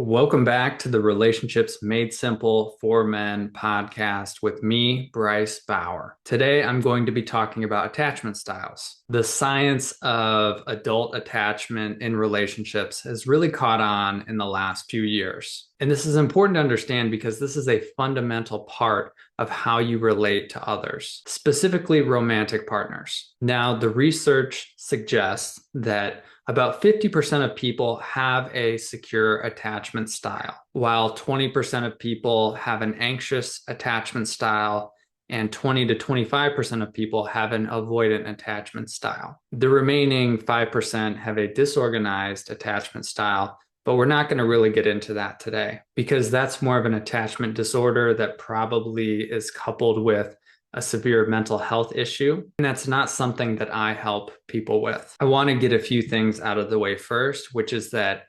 Welcome back to the Relationships Made Simple for Men podcast with me, Bryce Bauer. Today, I'm going to be talking about attachment styles. The science of adult attachment in relationships has really caught on in the last few years. And this is important to understand because this is a fundamental part of how you relate to others, specifically romantic partners. Now, the research suggests that about 50% of people have a secure attachment style, while 20% of people have an anxious attachment style, and 20 to 25% of people have an avoidant attachment style. The remaining 5% have a disorganized attachment style, but we're not going to really get into that today because that's more of an attachment disorder that probably is coupled with a severe mental health issue. And that's not something that I help people with. I want to get a few things out of the way first, which is that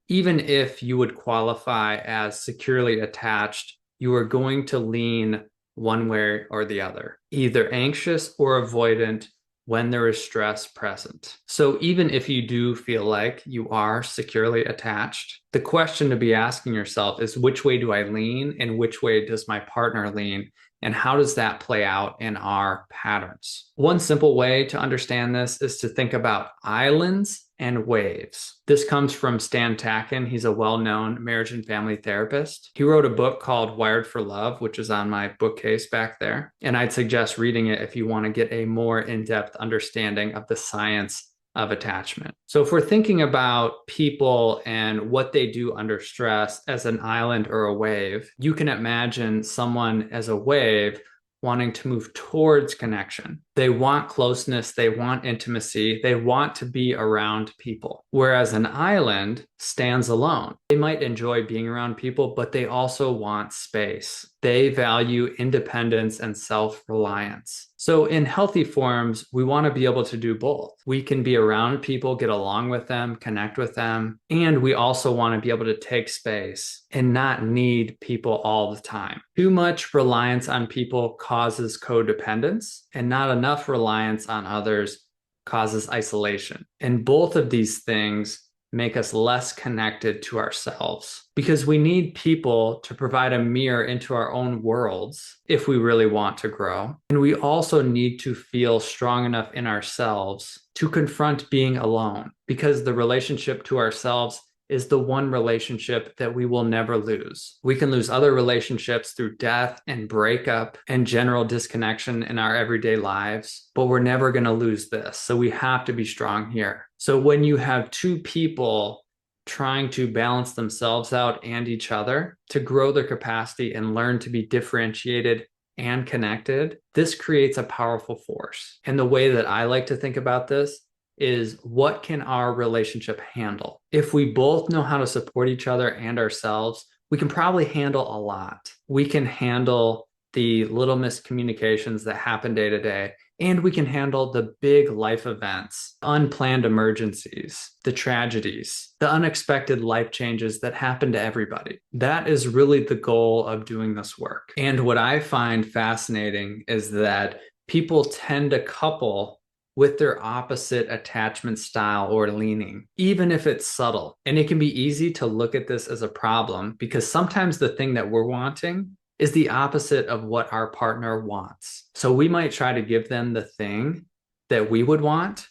even if you would qualify as securely attached, you are going to lean one way or the other, either anxious or avoidant when there is stress present. So even if you do feel like you are securely attached, the question to be asking yourself is, which way do I lean and which way does my partner lean? And how does that play out in our patterns? One simple way to understand this is to think about islands and waves. This comes from Stan Tatkin. He's a well-known marriage and family therapist. He wrote a book called Wired for Love, which is on my bookcase back there. And I'd suggest reading it if you want to get a more in-depth understanding of the science of attachment. So if we're thinking about people and what they do under stress as an island or a wave, you can imagine someone as a wave wanting to move towards connection. They want closeness, they want intimacy, they want to be around people. Whereas an island stands alone. They might enjoy being around people, but they also want space. They value independence and self-reliance. So in healthy forms, we want to be able to do both. We can be around people, get along with them, connect with them, and we also want to be able to take space and not need people all the time. Too much reliance on people causes codependence, and not enough reliance on others causes isolation. And both of these things make us less connected to ourselves because we need people to provide a mirror into our own worlds if we really want to grow. And we also need to feel strong enough in ourselves to confront being alone because the relationship to ourselves is the one relationship that we will never lose. We can lose other relationships through death and breakup and general disconnection in our everyday lives, but we're never going to lose this. So we have to be strong here. So when you have two people trying to balance themselves out and each other to grow their capacity and learn to be differentiated and connected, this creates a powerful force. And the way that I like to think about this is, what can our relationship handle? If we both know how to support each other and ourselves, we can probably handle a lot. We can handle the little miscommunications that happen day to day, and we can handle the big life events, unplanned emergencies, the tragedies, the unexpected life changes that happen to everybody. That is really the goal of doing this work. And what I find fascinating is that people tend to couple with their opposite attachment style or leaning, even if it's subtle. And it can be easy to look at this as a problem because sometimes the thing that we're wanting is the opposite of what our partner wants. So we might try to give them the thing that we would want,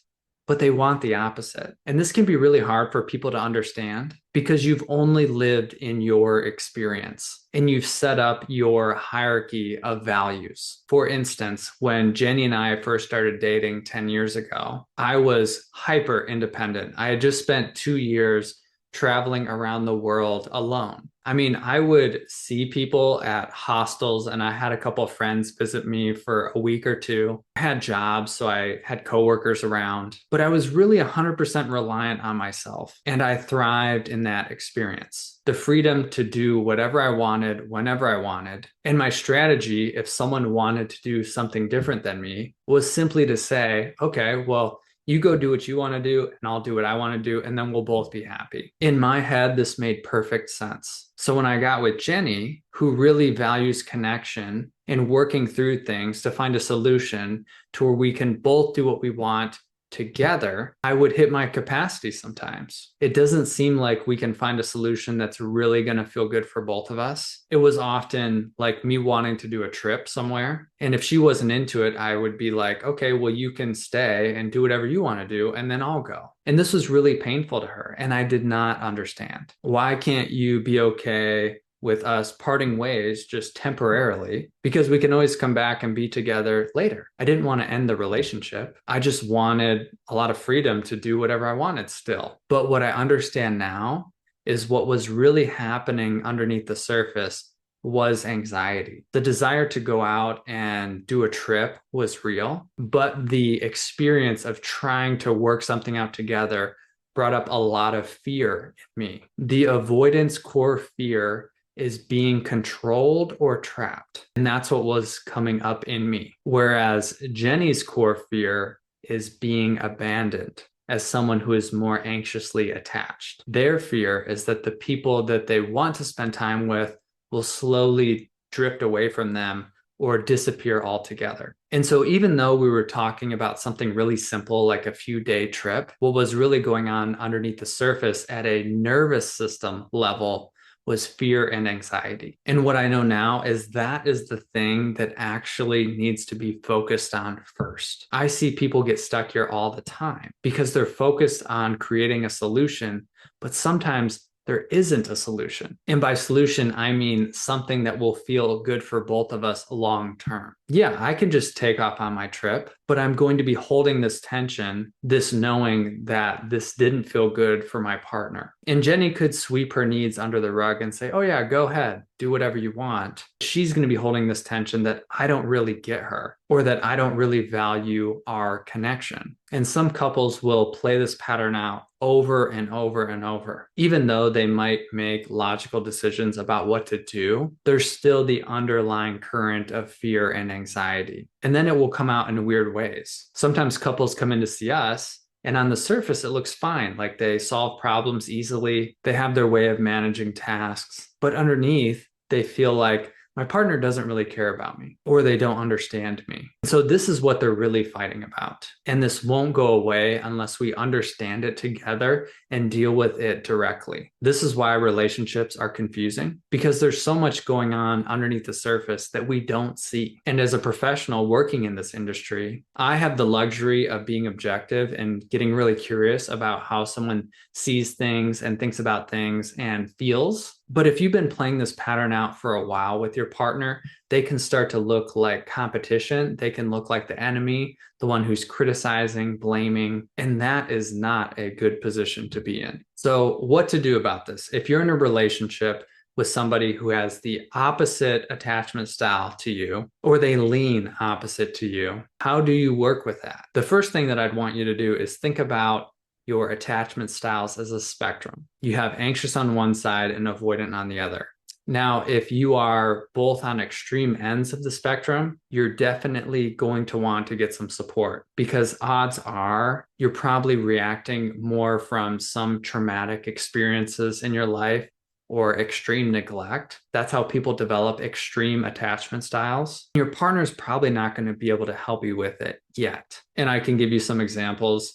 but they want the opposite. And this can be really hard for people to understand because you've only lived in your experience and you've set up your hierarchy of values. For instance, when Jenny and I first started dating 10 years ago, I was hyper independent. I had just spent 2 years traveling around the world alone. I mean, I would see people at hostels and I had a couple of friends visit me for a week or two. I had jobs, so I had coworkers around, but I was really 100% reliant on myself and I thrived in that experience. The freedom to do whatever I wanted, whenever I wanted. And my strategy, if someone wanted to do something different than me, was simply to say, okay, well, you go do what you want to do, and I'll do what I want to do, and then we'll both be happy. In my head, this made perfect sense. So when I got with Jenny, who really values connection and working through things to find a solution to where we can both do what we want together, I would hit my capacity sometimes. It doesn't seem like we can find a solution that's really going to feel good for both of us. It was often like me wanting to do a trip somewhere. And if she wasn't into it, I would be like, okay, well, you can stay and do whatever you want to do, and then I'll go. And this was really painful to her. And I did not understand. Why can't you be okay with us parting ways just temporarily, because we can always come back and be together later? I didn't want to end the relationship. I just wanted a lot of freedom to do whatever I wanted still. But what I understand now is what was really happening underneath the surface was anxiety. The desire to go out and do a trip was real, but the experience of trying to work something out together brought up a lot of fear in me. The avoidance core fear is being controlled or trapped. And that's what was coming up in me. Whereas Jenny's core fear is being abandoned as someone who is more anxiously attached. Their fear is that the people that they want to spend time with will slowly drift away from them or disappear altogether. And so even though we were talking about something really simple like a few-day trip, what was really going on underneath the surface at a nervous system level was fear and anxiety. And what I know now is that is the thing that actually needs to be focused on first. I see people get stuck here all the time because they're focused on creating a solution, but sometimes there isn't a solution. And by solution, I mean something that will feel good for both of us long term. Yeah, I can just take off on my trip, but I'm going to be holding this tension, this knowing that this didn't feel good for my partner. And Jenny could sweep her needs under the rug and say, oh yeah, go ahead, do whatever you want. She's going to be holding this tension that I don't really get her, or that I don't really value our connection. And some couples will play this pattern out over and over and over. Even though they might make logical decisions about what to do, there's still the underlying current of fear and anxiety. And then it will come out in weird ways. Sometimes couples come in to see us, and on the surface, it looks fine. Like they solve problems easily. They have their way of managing tasks. But underneath, they feel like my partner doesn't really care about me, or they don't understand me. So this is what they're really fighting about. And this won't go away unless we understand it together and deal with it directly. This is why relationships are confusing, because there's so much going on underneath the surface that we don't see. And as a professional working in this industry, I have the luxury of being objective and getting really curious about how someone sees things and thinks about things and feels. But if you've been playing this pattern out for a while with your partner, they can start to look like competition. They can look like the enemy, the one who's criticizing, blaming, and that is not a good position to be in. So what to do about this? If you're in a relationship with somebody who has the opposite attachment style to you, or they lean opposite to you, how do you work with that? The first thing that I'd want you to do is think about your attachment styles as a spectrum. You have anxious on one side and avoidant on the other. Now, if you are both on extreme ends of the spectrum, you're definitely going to want to get some support, because odds are you're probably reacting more from some traumatic experiences in your life or extreme neglect. That's how people develop extreme attachment styles. Your partner's probably not going to be able to help you with it yet. And I can give you some examples.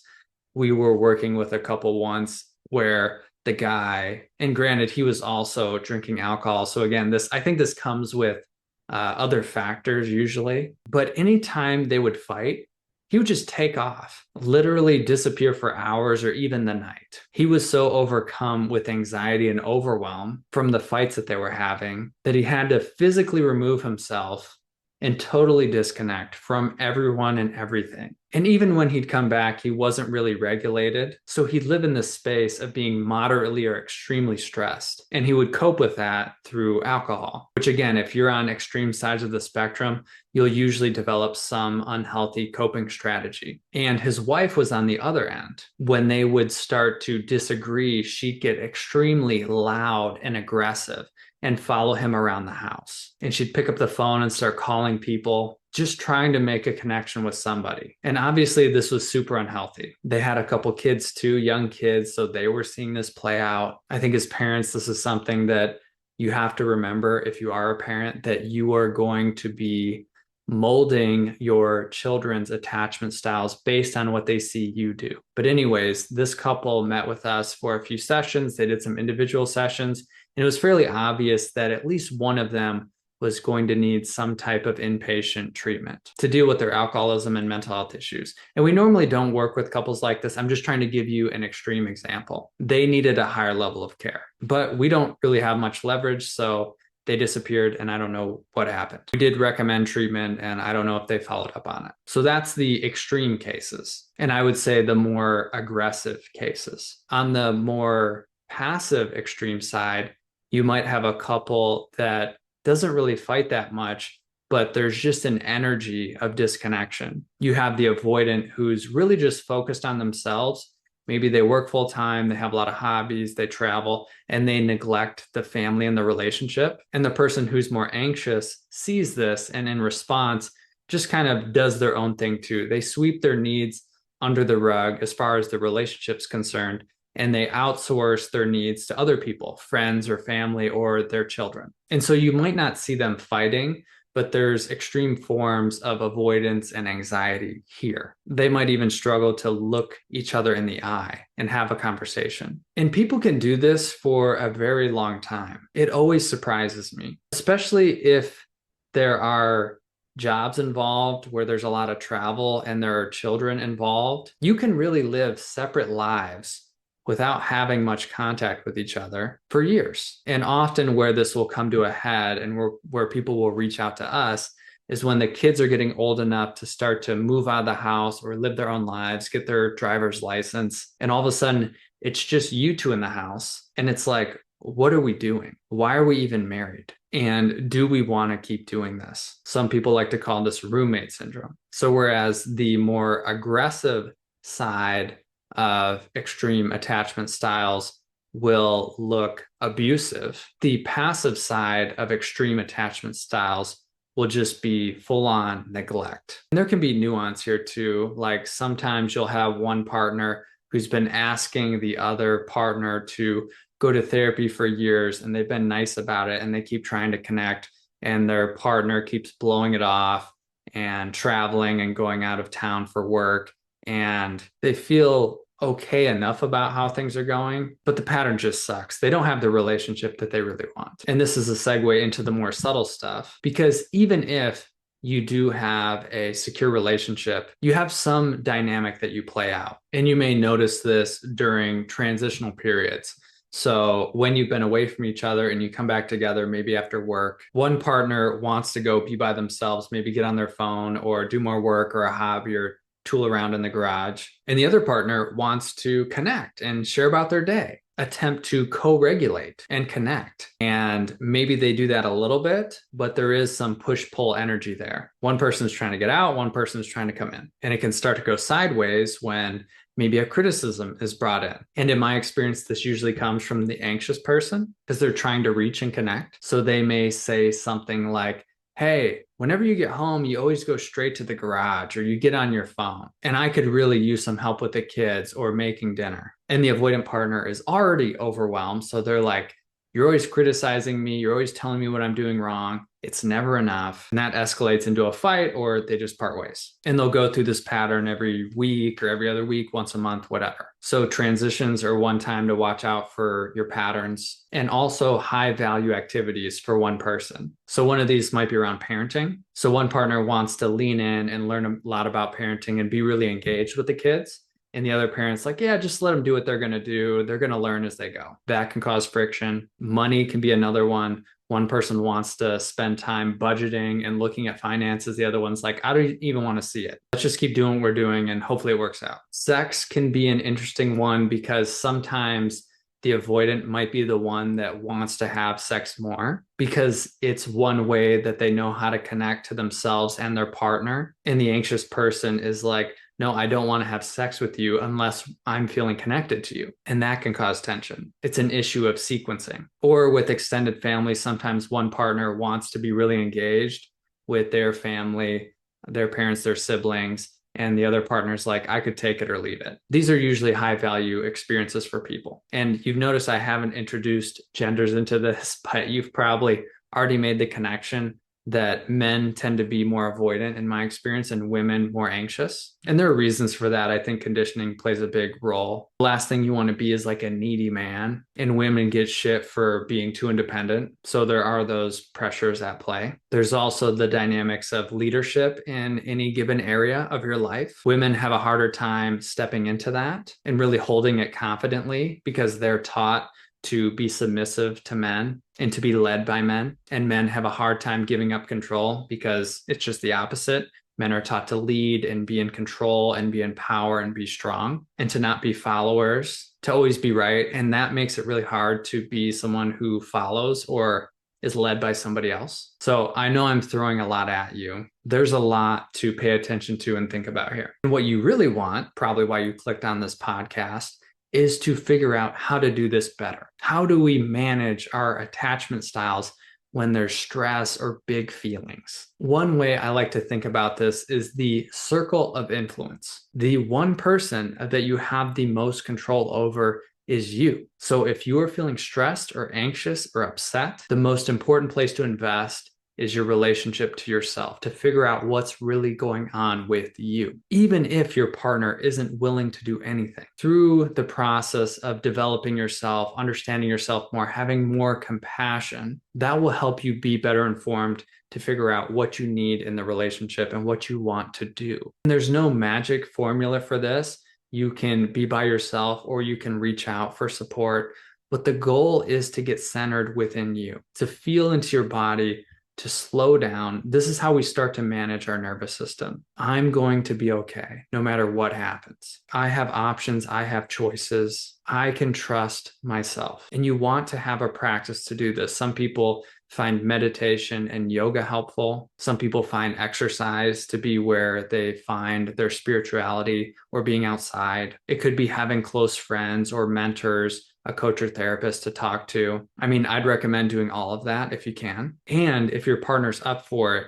We were working with a couple once where the guy, and granted, he was also drinking alcohol. So again, I think this comes with other factors usually. But anytime they would fight, he would just take off, literally disappear for hours or even the night. He was so overcome with anxiety and overwhelm from the fights that they were having that he had to physically remove himself and totally disconnect from everyone and everything. And even when he'd come back, he wasn't really regulated. So he'd live in this space of being moderately or extremely stressed. And he would cope with that through alcohol, which again, if you're on extreme sides of the spectrum, you'll usually develop some unhealthy coping strategy. And his wife was on the other end. When they would start to disagree, she'd get extremely loud and aggressive and follow him around the house. And she'd pick up the phone and start calling people, just trying to make a connection with somebody. And obviously this was super unhealthy. They had a couple kids too, young kids, so they were seeing this play out. I think as parents, this is something that you have to remember if you are a parent, that you are going to be molding your children's attachment styles based on what they see you do. But anyways, this couple met with us for a few sessions. They did some individual sessions, and it was fairly obvious that at least one of them was going to need some type of inpatient treatment to deal with their alcoholism and mental health issues. And we normally don't work with couples like this. I'm just trying to give you an extreme example. They needed a higher level of care, but we don't really have much leverage. So they disappeared, and I don't know what happened. We did recommend treatment, and I don't know if they followed up on it. So that's the extreme cases. And I would say the more aggressive cases. On the more passive extreme side, you might have a couple that doesn't really fight that much, but there's just an energy of disconnection. You have the avoidant who's really just focused on themselves. Maybe they work full time, they have a lot of hobbies, they travel, and they neglect the family and the relationship. And the person who's more anxious sees this and in response just kind of does their own thing too. They sweep their needs under the rug as far as the relationship's concerned, and they outsource their needs to other people, friends or family or their children. And so you might not see them fighting, but there's extreme forms of avoidance and anxiety here. They might even struggle to look each other in the eye and have a conversation. And people can do this for a very long time. It always surprises me, especially if there are jobs involved where there's a lot of travel and there are children involved. You can really live separate lives without having much contact with each other for years. And often where this will come to a head and where people will reach out to us is when the kids are getting old enough to start to move out of the house or live their own lives, get their driver's license. And all of a sudden, it's just you two in the house. And it's like, what are we doing? Why are we even married? And do we want to keep doing this? Some people like to call this roommate syndrome. So whereas the more aggressive side of extreme attachment styles will look abusive, the passive side of extreme attachment styles will just be full-on neglect. And there can be nuance here too. Like sometimes you'll have one partner who's been asking the other partner to go to therapy for years, and they've been nice about it, and they keep trying to connect, and their partner keeps blowing it off and traveling and going out of town for work. And they feel okay enough about how things are going, but the pattern just sucks. They don't have the relationship that they really want. And this is a segue into the more subtle stuff, because even if you do have a secure relationship, you have some dynamic that you play out. And you may notice this during transitional periods. So when you've been away from each other and you come back together, maybe after work, one partner wants to go be by themselves, maybe get on their phone or do more work or a hobby or tool around in the garage. And the other partner wants to connect and share about their day, attempt to co-regulate and connect. And maybe they do that a little bit, but there is some push-pull energy there. One person's trying to get out, one person's trying to come in. And it can start to go sideways when maybe a criticism is brought in. And in my experience, this usually comes from the anxious person because they're trying to reach and connect. So they may say something like, hey, whenever you get home, you always go straight to the garage or you get on your phone. And I could really use some help with the kids or making dinner. And the avoidant partner is already overwhelmed. So they're like, you're always criticizing me. You're always telling me what I'm doing wrong. It's never enough. And that escalates into a fight, or they just part ways. And they'll go through this pattern every week or every other week, once a month, whatever. So transitions are one time to watch out for your patterns, and also high value activities for one person. So one of these might be around parenting. So one partner wants to lean in and learn a lot about parenting and be really engaged with the kids. And the other parent's like, yeah, just let them do what they're going to do. They're going to learn as they go. That can cause friction. Money can be another one. One person wants to spend time budgeting and looking at finances. The other one's like, I don't even want to see it. Let's just keep doing what we're doing and hopefully it works out. Sex can be an interesting one because sometimes the avoidant might be the one that wants to have sex more because it's one way that they know how to connect to themselves and their partner. And the anxious person is like, no, I don't want to have sex with you unless I'm feeling connected to you. And that can cause tension. It's an issue of sequencing. Or with extended family, sometimes one partner wants to be really engaged with their family, their parents, their siblings, and the other partner's like, I could take it or leave it. These are usually high value experiences for people. And you've noticed I haven't introduced genders into this, but you've probably already made the connection that men tend to be more avoidant in my experience and women more anxious. And there are reasons for that. I think conditioning plays a big role. The last thing you want to be is like a needy man, and women get shit for being too independent. So there are those pressures at play. There's also the dynamics of leadership in any given area of your life. Women have a harder time stepping into that and really holding it confidently because they're taught to be submissive to men and to be led by men. And men have a hard time giving up control because it's just the opposite. Men are taught to lead and be in control and be in power and be strong and to not be followers, to always be right. And that makes it really hard to be someone who follows or is led by somebody else. So I know I'm throwing a lot at you. There's a lot to pay attention to and think about here. And what you really want, probably why you clicked on this podcast, is to figure out how to do this better. How do we manage our attachment styles when there's stress or big feelings? One way I like to think about this is the circle of influence. The one person that you have the most control over is you. So if you are feeling stressed or anxious or upset, the most important place to invest is your relationship to yourself, to figure out what's really going on with you, even if your partner isn't willing to do anything. Through the process of developing yourself, understanding yourself more, having more compassion, that will help you be better informed to figure out what you need in the relationship and what you want to do. And there's no magic formula for this. You can be by yourself or you can reach out for support, but the goal is to get centered within you, to feel into your body, to slow down. This is how we start to manage our nervous system. I'm going to be okay no matter what happens. I have options. I have choices. I can trust myself. And you want to have a practice to do this. Some people find meditation and yoga helpful. Some people find exercise to be where they find their spirituality or being outside. It could be having close friends or mentors, a coach or therapist to talk to. I mean, I'd recommend doing all of that if you can. And if your partner's up for it,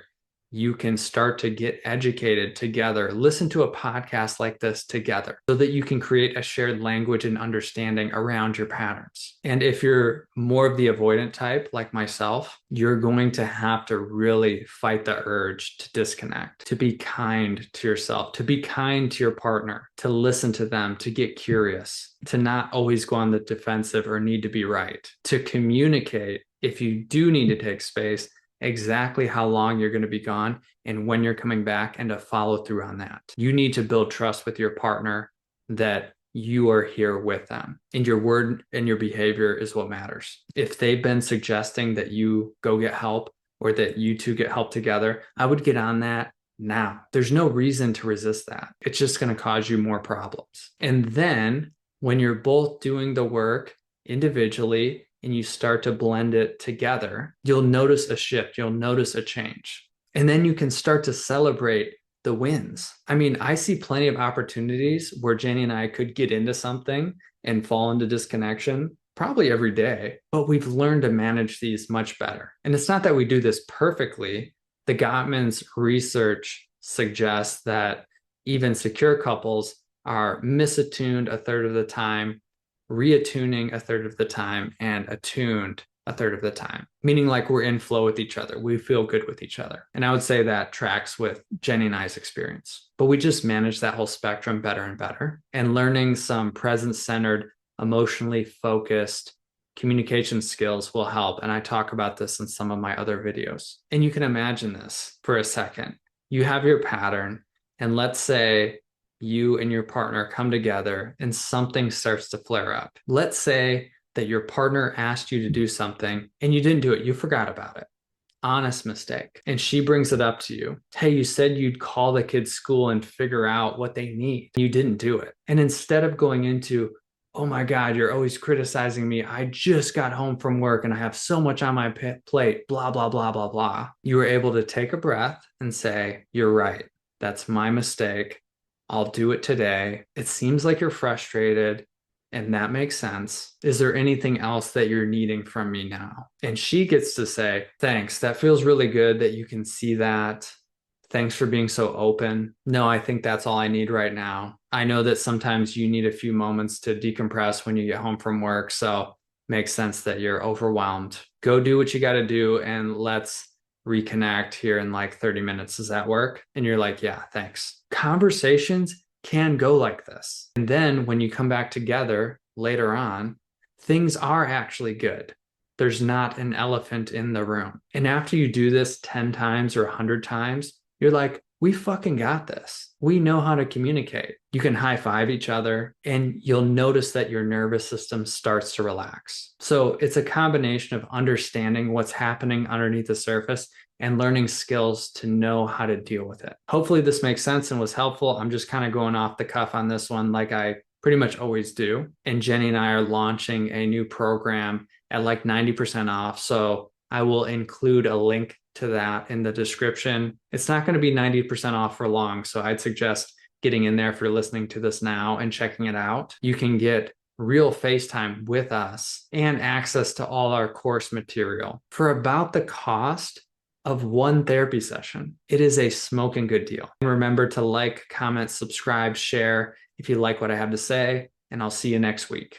you can start to get educated together. Listen to a podcast like this together so that you can create a shared language and understanding around your patterns. And if you're more of the avoidant type, like myself, you're going to have to really fight the urge to disconnect, to be kind to yourself, to be kind to your partner, to listen to them, to get curious, to not always go on the defensive or need to be right, to communicate if you do need to take space, exactly how long you're going to be gone and when you're coming back, and to follow through on that. You need to build trust with your partner that you are here with them, and your word and your behavior is what matters. If they've been suggesting that you go get help or that you two get help together, I would get on that now. There's no reason to resist that. It's just going to cause you more problems. And then when you're both doing the work individually and you start to blend it together, you'll notice a shift, you'll notice a change. And then you can start to celebrate the wins. I mean, I see plenty of opportunities where Jenny and I could get into something and fall into disconnection probably every day, but we've learned to manage these much better. And it's not that we do this perfectly. The Gottman's research suggests that even secure couples are misattuned a third of the time, reattuning a third of the time, and attuned a third of the time, meaning like we're in flow with each other. We feel good with each other. And I would say that tracks with Jenny and I's experience. But we just manage that whole spectrum better and better. And learning some present-centered, emotionally focused communication skills will help. And I talk about this in some of my other videos. And you can imagine this for a second. You have your pattern, and let's say you and your partner come together and something starts to flare up. Let's say that your partner asked you to do something and you didn't do it. You forgot about it. Honest mistake. And she brings it up to you. Hey, you said you'd call the kids' school and figure out what they need. You didn't do it. And instead of going into, oh my God, you're always criticizing me. I just got home from work and I have so much on my plate, blah, blah, blah, blah, blah. You were able to take a breath and say, you're right. That's my mistake. I'll do it today. It seems like you're frustrated, and that makes sense. Is there anything else that you're needing from me now? And she gets to say, thanks. That feels really good that you can see that. Thanks for being so open. No, I think that's all I need right now. I know that sometimes you need a few moments to decompress when you get home from work. So makes sense that you're overwhelmed. Go do what you got to do, and let's reconnect here in like 30 minutes. Does that work? And you're like, yeah, thanks. Conversations can go like this. And then when you come back together later on, things are actually good. There's not an elephant in the room. And after you do this 10 times or 100 times, you're like, we fucking got this. We know how to communicate. You can high five each other and you'll notice that your nervous system starts to relax. So it's a combination of understanding what's happening underneath the surface and learning skills to know how to deal with it. Hopefully this makes sense and was helpful. I'm just kind of going off the cuff on this one like I pretty much always do. And Jenny and I are launching a new program at like 90% off. So I will include a link to that in the description. It's not going to be 90% off for long. So I'd suggest getting in there if you're listening to this now and checking it out. You can get real FaceTime with us and access to all our course material for about the cost of one therapy session. It is a smoking good deal. And remember to like, comment, subscribe, share if you like what I have to say, and I'll see you next week.